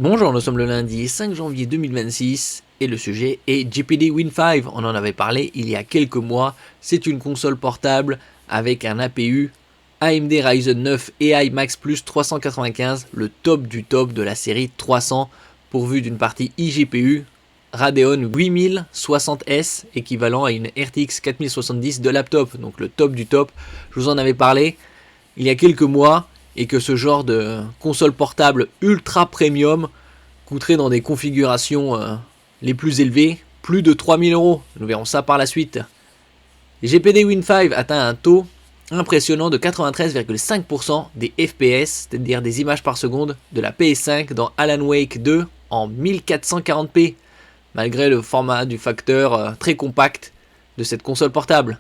Bonjour, nous sommes le lundi 5 janvier 2026 et le sujet est GPD Win 5. On en avait parlé il y a quelques mois. C'est une console portable avec un APU AMD Ryzen 9 AI Max Plus 395, le top du top de la série 300, pourvu d'une partie iGPU Radeon 8060S équivalent à une RTX 4070 de laptop, donc le top du top. Je vous en avais parlé il y a quelques mois et que ce genre de console portable ultra premium coûterait dans des configurations les plus élevées plus de 3000 €. Nous verrons ça par la suite. GPD Win 5 atteint un taux impressionnant de 93,5% des FPS, c'est-à-dire des images par seconde, de la PS5 dans Alan Wake 2 en 1440p, malgré le format du facteur très compact de cette console portable.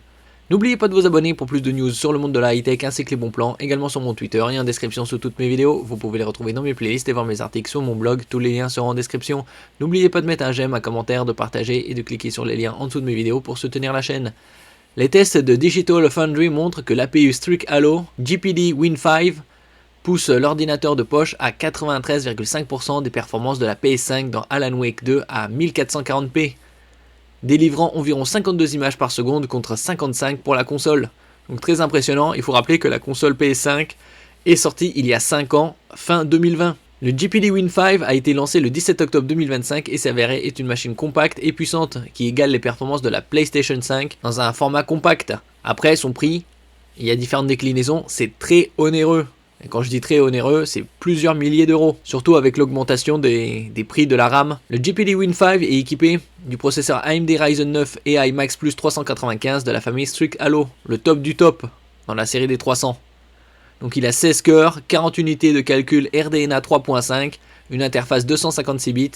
N'oubliez pas de vous abonner pour plus de news sur le monde de la high-tech ainsi que les bons plans, également sur mon Twitter et en description sous toutes mes vidéos. Vous pouvez les retrouver dans mes playlists et voir mes articles sur mon blog, tous les liens seront en description. N'oubliez pas de mettre un j'aime, un commentaire, de partager et de cliquer sur les liens en dessous de mes vidéos pour soutenir la chaîne. Les tests de Digital Foundry montrent que l'APU Strix Halo GPD Win 5 pousse l'ordinateur de poche à 93,5% des performances de la PS5 dans Alan Wake 2 à 1440p. Délivrant environ 52 images par seconde contre 55 pour la console. Donc très impressionnant, il faut rappeler que la console PS5 est sortie il y a 5 ans, fin 2020. Le GPD Win 5 a été lancé le 17 octobre 2025 et s'est avéré être une machine compacte et puissante qui égale les performances de la PlayStation 5 dans un format compact. Après son prix, il y a différentes déclinaisons, c'est très onéreux. Et quand je dis très onéreux, c'est plusieurs milliers d'euros, surtout avec l'augmentation des prix de la RAM. Le GPD Win 5 est équipé du processeur AMD Ryzen 9 AI Max Plus 395 de la famille Strix Halo, le top du top dans la série des 300. Donc il a 16 cœurs, 40 unités de calcul RDNA 3.5, une interface 256 bits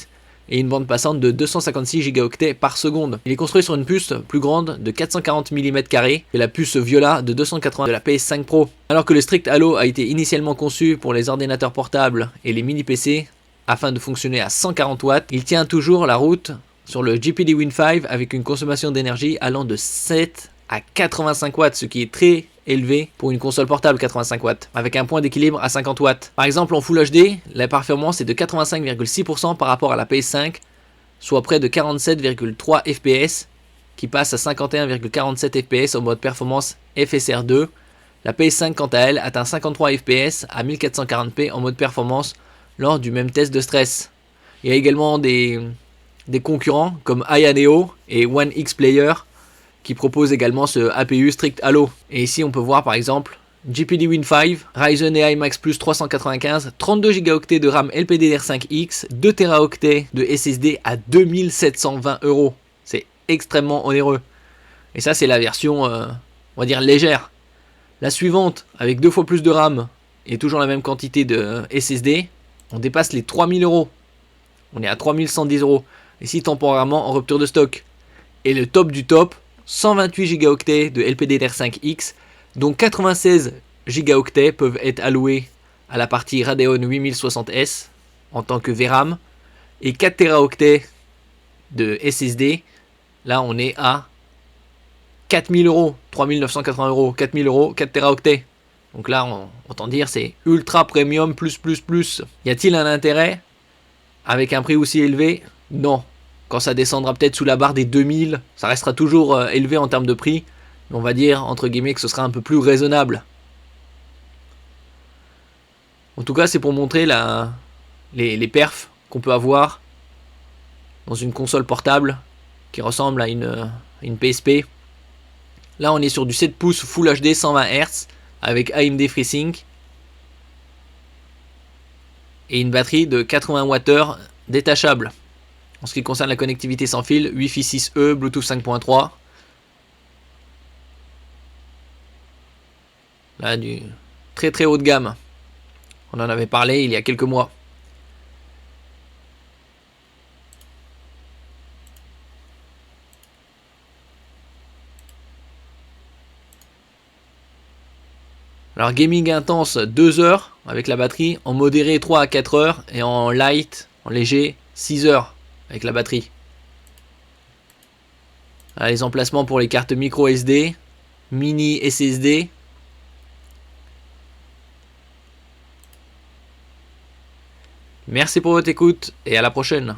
et une bande passante de 256 Go par seconde. Il est construit sur une puce plus grande de 440 mm que la puce Viola de 280 de la PS5 Pro. Alors que le Strix Halo a été initialement conçu pour les ordinateurs portables et les mini PC afin de fonctionner à 140 watts, il tient toujours la route sur le GPD Win 5 avec une consommation d'énergie allant de 7 à 85 watts, ce qui est très élevé pour une console portable 85 watts, avec un point d'équilibre à 50 watts. Par exemple en Full HD, la performance est de 85,6% par rapport à la PS5, soit près de 47,3 FPS, qui passe à 51,47 FPS au mode performance FSR2. La PS5 quant à elle atteint 53 FPS à 1440p en mode performance lors du même test de stress. Il y a également des concurrents comme Ayaneo et One X Player qui propose également ce APU Strix Halo. Et ici on peut voir par exemple GPD Win 5, Ryzen AI Max Plus 395, 32 Go de RAM LPDDR5X, 2 Teraoctets de SSD à 2720 €. C'est extrêmement onéreux. Et ça c'est la version, on va dire légère. La suivante, avec 2 fois plus de RAM et toujours la même quantité de SSD, on dépasse les 3000 €. On est à 3110 €. Ici temporairement en rupture de stock. Et le top du top, 128 Go de LPDDR5X, dont 96 Go peuvent être alloués à la partie Radeon 8060S en tant que VRAM, et 4 Teraoctets de SSD. Là on est à 4000 €, 3980 €, 4000 €, 4 Teraoctets. Donc là on entend dire c'est ultra premium plus. Y a-t-il un intérêt avec un prix aussi élevé? Non. Quand ça descendra peut-être sous la barre des 2000, ça restera toujours élevé en termes de prix. Mais on va dire, entre guillemets, que ce sera un peu plus raisonnable. En tout cas, c'est pour montrer les perfs qu'on peut avoir dans une console portable qui ressemble à une PSP. Là, on est sur du 7 pouces Full HD 120 Hz avec AMD FreeSync et une batterie de 80 Wh détachable. En ce qui concerne la connectivité sans fil, Wi-Fi 6E, Bluetooth 5.3. Là, du très haut de gamme. On en avait parlé il y a quelques mois. Alors gaming intense 2 heures avec la batterie, en modéré 3 à 4 heures et en light, en léger 6 heures avec la batterie. Là, les emplacements pour les cartes micro SD, mini SSD. Merci pour votre écoute et à la prochaine.